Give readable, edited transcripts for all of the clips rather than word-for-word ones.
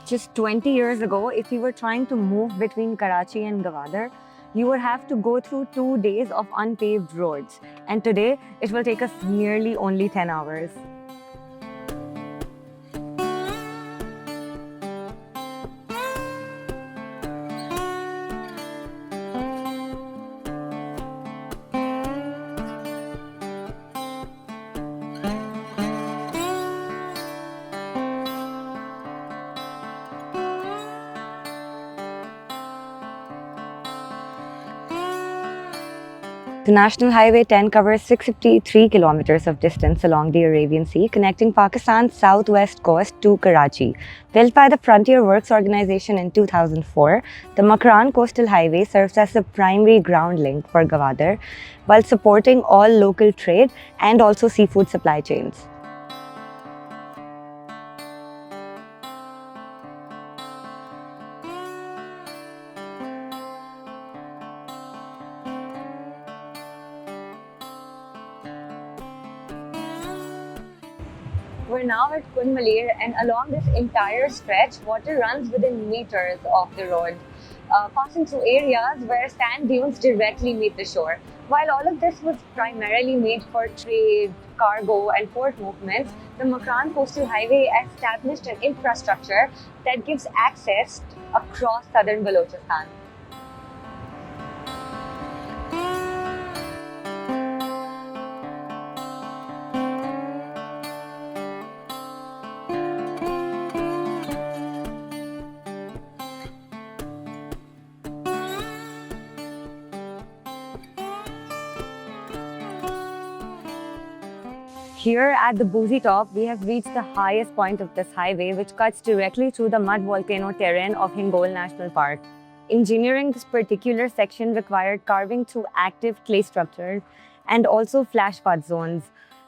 Just 20 years ago, if you were trying to move between Karachi and Gwadar, you would have to go through 2 days of unpaved roads. And today, it will take us nearly only 10 hours. The National Highway 10 covers 653 kilometers of distance along the Arabian Sea, connecting Pakistan's southwest coast to Karachi. Built by the Frontier Works Organization in 2004, the Makran Coastal Highway serves as the primary ground link for Gwadar, while supporting all local trade and also seafood supply chains. We're now at Kun Malir, and along this entire stretch, water runs within meters of the road, passing through areas where sand dunes directly meet the shore. While all of this was primarily made for trade, cargo, and port movements, the Makran Coastal Highway established an infrastructure that gives access across southern Balochistan. Here at the Boozy Top, we have reached the highest point of this highway, which cuts directly through the mud volcano terrain of Hingol National Park. Engineering this particular section required carving through active clay structures and also flash flood zones.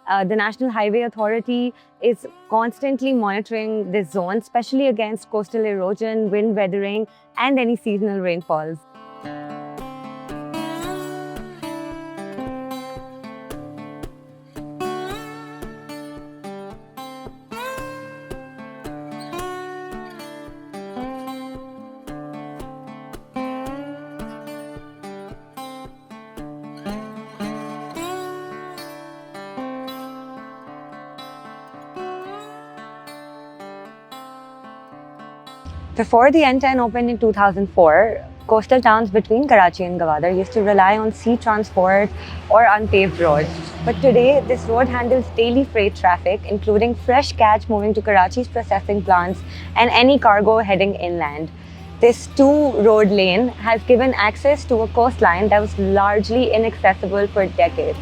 The National Highway Authority is constantly monitoring this zone, especially against coastal erosion, wind weathering, and any seasonal rainfalls. Before the N10 opened in 2004, coastal towns between Karachi and Gwadar used to rely on sea transport or unpaved roads. But today, this road handles daily freight traffic, including fresh catch moving to Karachi's processing plants and any cargo heading inland. This two-road lane has given access to a coastline that was largely inaccessible for decades.